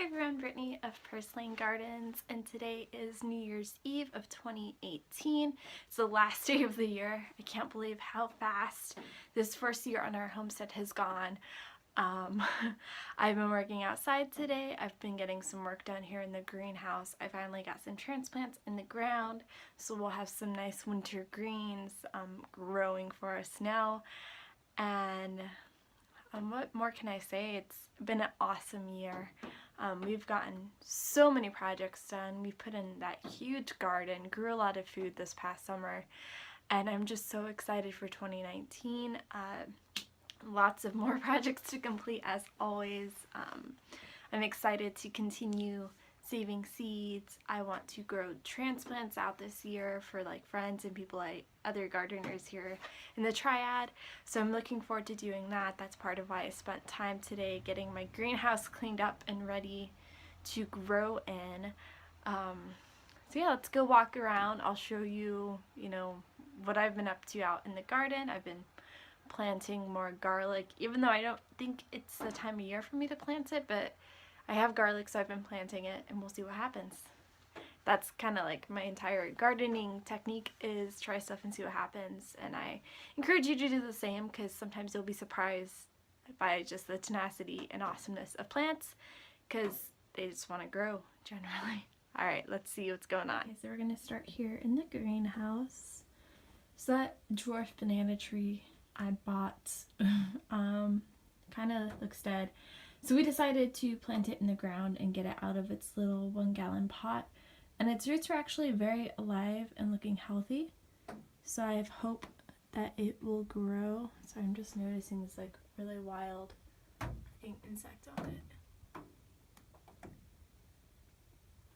everyone, Brittany of Purslane Gardens, and today is New Year's Eve of 2018. It's the last day of the year. I can't believe how fast this first year on our homestead has gone. I've been working outside today. I've been getting some work done here in the greenhouse. I finally got some transplants in the ground, so we'll have some nice winter greens growing for us now. And what more can I say? It's been an awesome year. We've gotten so many projects done. We put in that huge garden, grew a lot of food this past summer, and I'm just so excited for 2019. Lots of more projects to complete as always. I'm excited to continue saving seeds. I want to grow transplants out this year for like friends and people, like other gardeners here in the Triad. So I'm looking forward to doing that. That's part of why I spent time today getting my greenhouse cleaned up and ready to grow in. So yeah, let's go walk around. I'll show you, what I've been up to out in the garden. I've been planting more garlic, even though I don't think it's the time of year for me to plant it, but I have garlic, so I've been planting it, and we'll see what happens. That's kind of like my entire gardening technique, is try stuff and see what happens. And I encourage you to do the same, because sometimes you'll be surprised by just the tenacity and awesomeness of plants, because they just want to grow generally. All right, let's see what's going on. Okay, so we're going to start here in the greenhouse. So that dwarf banana tree I bought kind of looks dead. So we decided to plant it in the ground and get it out of its little 1-gallon pot. And its roots are actually very alive and looking healthy. So I have hope that it will grow. So I'm just noticing this like really wild looking insect on it.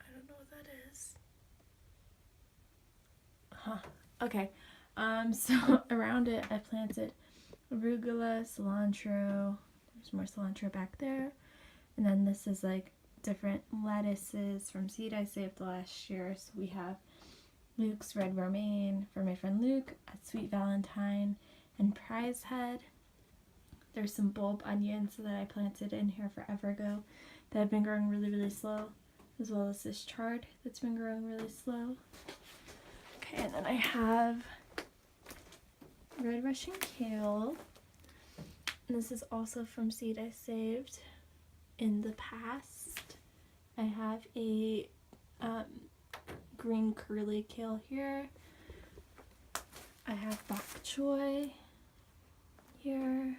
I don't know what that is. Huh. Okay. So around it I planted arugula, cilantro. There's more cilantro back there. And then this is like different lettuces from seed I saved last year. So we have Luke's red romaine for my friend Luke, a sweet Valentine, and prize head. There's some bulb onions that I planted in here forever ago that have been growing really, really slow, as well as this chard that's been growing really slow. Okay, and then I have red Russian kale. And this is also from seed I saved in the past. I have a green curly kale here. I have bok choy here.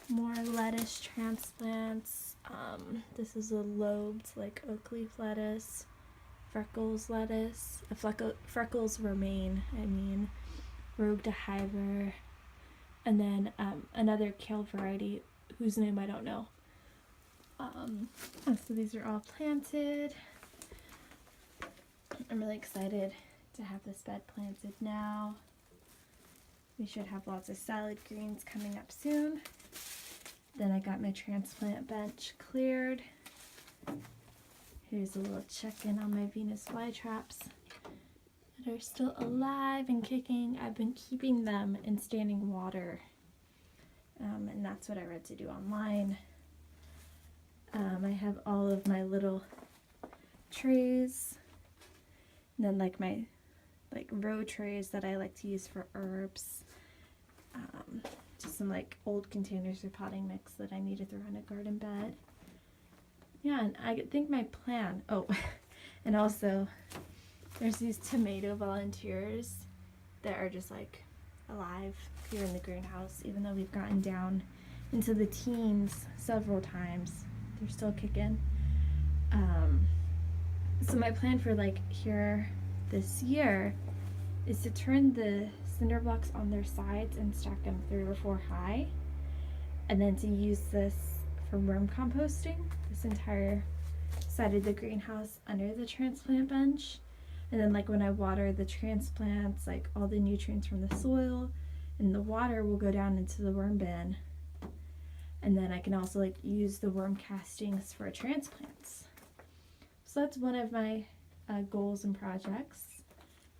More lettuce transplants. This is a lobed, like oak leaf lettuce. Freckles lettuce. Freckles romaine, Rogue de Hiver. And then another kale variety whose name I don't know. So these are all planted. I'm really excited to have this bed planted now. We should have lots of salad greens coming up soon. Then I got my transplant bench cleared. Here's a little check-in on my Venus flytraps that are still alive and kicking. I've been keeping them in standing water, and that's what I read to do online. I have all of my little trays, and then like my row trays that I like to use for herbs. Just some like old containers of potting mix that I need to throw in a garden bed. Yeah, and I think my plan, and also there's these tomato volunteers that are just like alive here in the greenhouse, even though we've gotten down into the teens several times. They're still kicking. So my plan for like here this year is to turn the cinder blocks on their sides and stack them 3 or 4 high, and then to use this for worm composting, this entire side of the greenhouse under the transplant bench. And then like when I water the transplants, like all the nutrients from the soil and the water will go down into the worm bin. And then I can also like use the worm castings for transplants. So that's one of my goals and projects.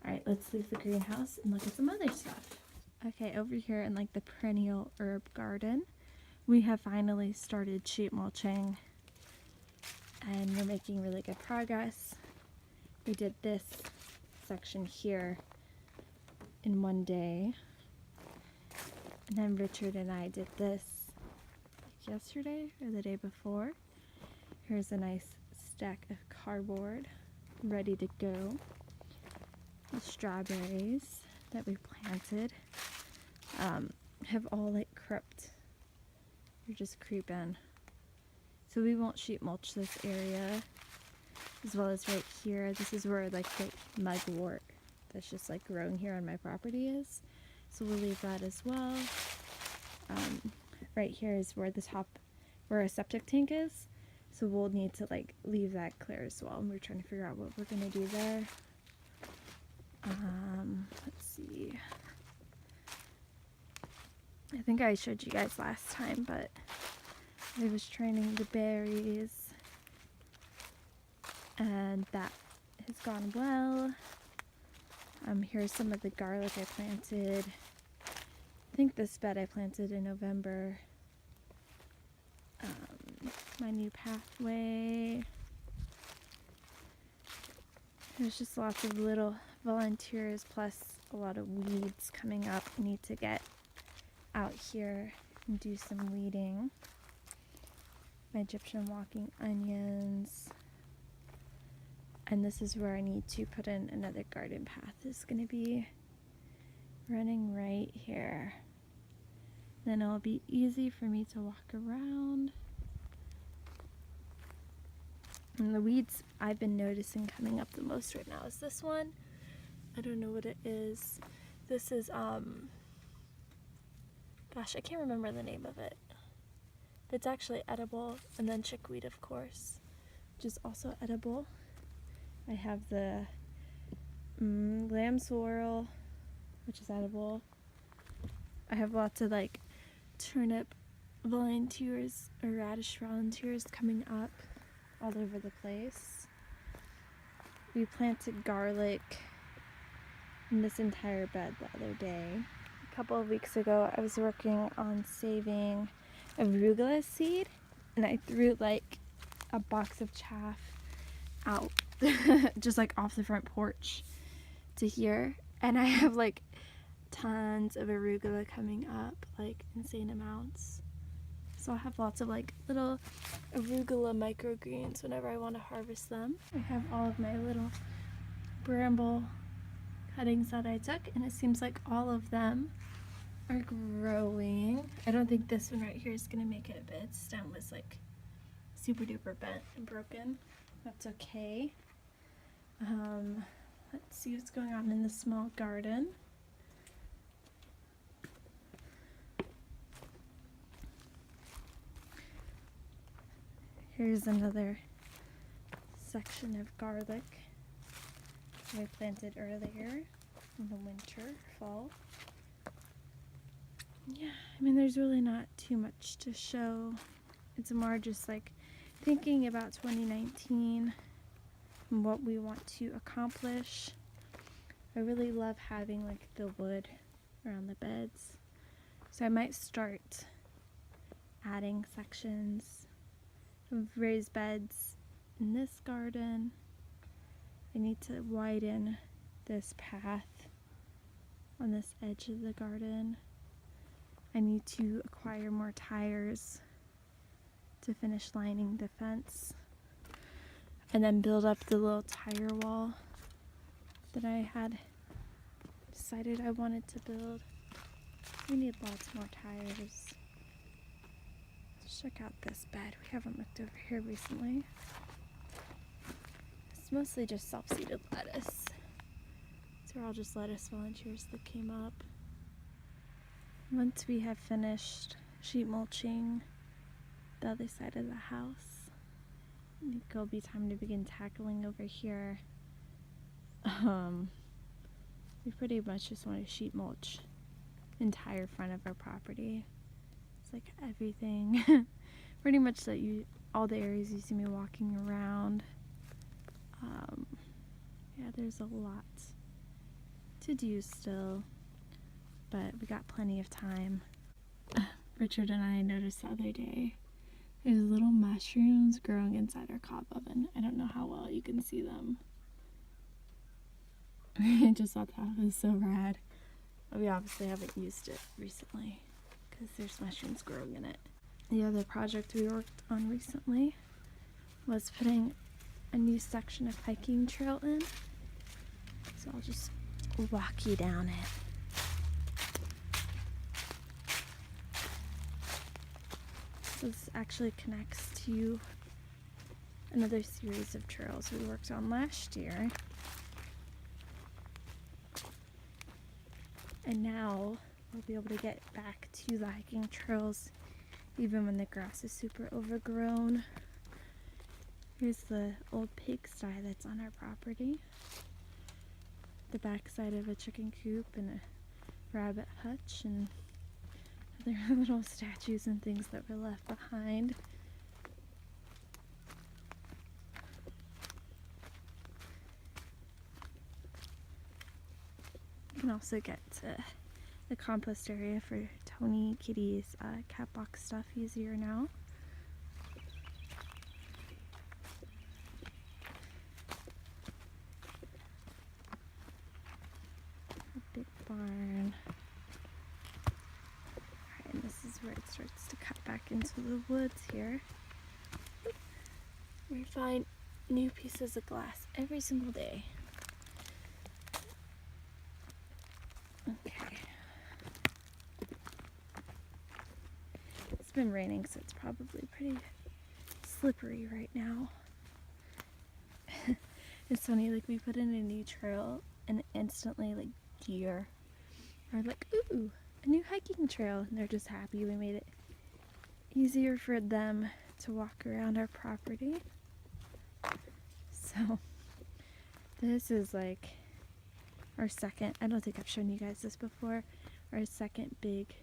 All right, let's leave the greenhouse and look at some other stuff. Okay, over here in like the perennial herb garden, we have finally started sheet mulching and we're making really good progress. We did this section here in one day, and then Richard and I did this yesterday or the day before. Here's a nice stack of cardboard ready to go. The strawberries that we planted have all like crept. They're just creeping. So we won't sheet mulch this area, as well as right here. This is where like the mugwort that's just like growing here on my property is. So we'll leave that as well. Right here is where the top, where a septic tank is. So we'll need to like leave that clear as well. And we're trying to figure out what we're gonna do there. Let's see. I think I showed you guys last time, but I was training the berries, and that has gone well. Here's some of the garlic I planted. I think this bed I planted in November. My new pathway. There's just lots of little volunteers, plus a lot of weeds coming up. I need to get out here and do some weeding. My Egyptian walking onions. And this is where I need to put in another garden path. It's going to be running right here. Then it'll be easy for me to walk around. And the weeds I've been noticing coming up the most right now is this one. I don't know what it is. This is, gosh, I can't remember the name of it. But it's actually edible. And then chickweed, of course, which is also edible. I have the lamb sorrel, which is edible. I have lots of like turnip volunteers or radish volunteers coming up all over the place. We planted garlic in this entire bed the other day. A couple of weeks ago, I was working on saving arugula seed, and I threw like a box of chaff out just like off the front porch to here, and I have like tons of arugula coming up, like insane amounts. So I'll have lots of like little arugula microgreens whenever I want to harvest them. I have all of my little bramble cuttings that I took, and it seems like all of them are growing. I don't think this one right here is gonna make it, but its stem was like super duper bent and broken. That's okay. Let's see what's going on in the small garden. Here's another section of garlic I planted earlier in the winter, fall. Yeah, I mean, there's really not too much to show. It's more just like thinking about 2019 and what we want to accomplish. I really love having like the wood around the beds, so I might start adding sections of raised beds in this garden. I need to widen this path on this edge of the garden. I need to acquire more tires to finish lining the fence, and then build up the little tire wall that I had decided I wanted to build. We need lots more tires. Let's check out this bed. We haven't looked over here recently. It's mostly just self-seeded lettuce. These are all just lettuce volunteers that came up. Once we have finished sheet mulching the other side of the house, I think it'll be time to begin tackling over here. We pretty much just want to sheet mulch the entire front of our property. It's like everything, pretty much that all the areas you see me walking around. Yeah, there's a lot to do still, but we got plenty of time. Richard and I noticed the other day There's little mushrooms growing inside our cob oven. I don't know how well you can see them. I just thought that was so rad. We obviously haven't used it recently because there's mushrooms growing in it. The other project we worked on recently was putting a new section of hiking trail in. So I'll just walk you down it. So this actually connects to another series of trails we worked on last year. And now we'll be able to get back to the hiking trails even when the grass is super overgrown. Here's the old pigsty that's on our property. The backside of a chicken coop and a rabbit hutch and other little statues and things that were left behind. You can also get to the compost area for Tony Kitty's cat box stuff easier now. A big barn. Alright, and this is where it starts to cut back into the woods here. We find new pieces of glass every single day. Okay. It's been raining, so it's probably pretty slippery right now. It's funny, like we put in a new trail and instantly like deer are like, ooh, a new hiking trail, and they're just happy we made it easier for them to walk around our property. So this is like our second, I don't think I've shown you guys this before, our second big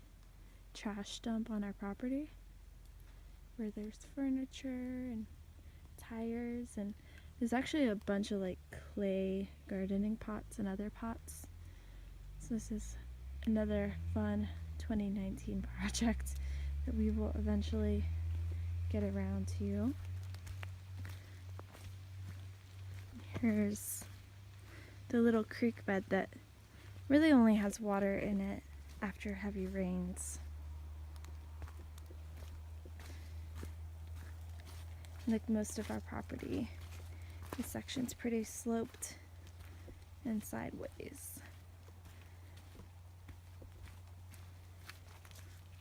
trash dump on our property where there's furniture and tires, and there's actually a bunch of like clay gardening pots and other pots. So this is another fun 2019 project that we will eventually get around to. Here's the little creek bed that really only has water in it after heavy rains. Like most of our property, this section's pretty sloped and sideways,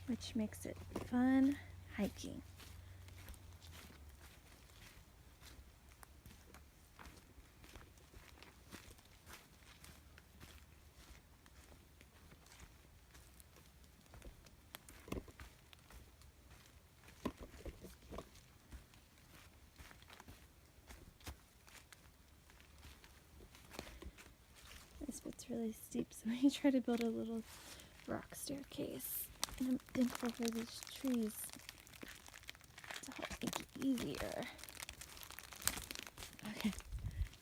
which makes it fun hiking. This bit's really steep, so we try to build a little rock staircase. And I'm thankful for these trees to help make it easier. Okay,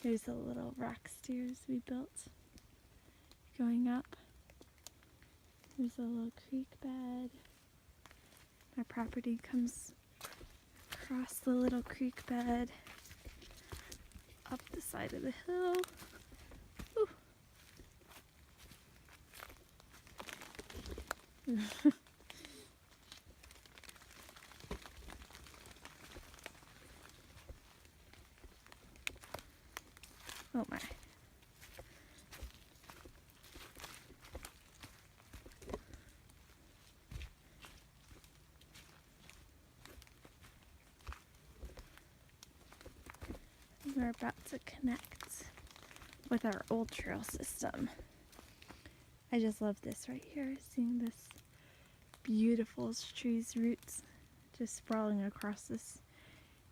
here's the little rock stairs we built going up. There's a little creek bed. Our property comes across the little creek bed, up the side of the hill. Ooh. Oh my. We're about to connect with our old trail system. I just love this right here, seeing this beautiful tree's roots just sprawling across this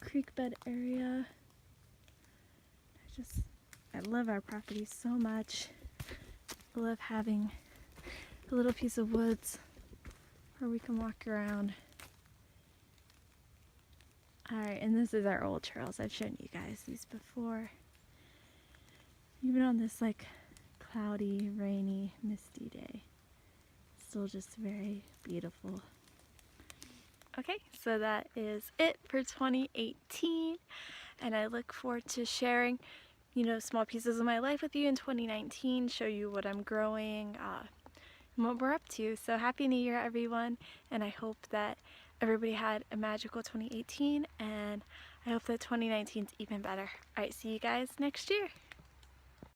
creek bed area. I love our property so much. I love having a little piece of woods where we can walk around. Alright, and this is our old trails. I've shown you guys these before. Even on this like cloudy, rainy, misty day, it's still just very beautiful. Okay, so that is it for 2018, and I look forward to sharing, small pieces of my life with you in 2019, show you what I'm growing, and what we're up to. So Happy New Year, everyone, and I hope that everybody had a magical 2018, and I hope that 2019 is even better. Alright, see you guys next year.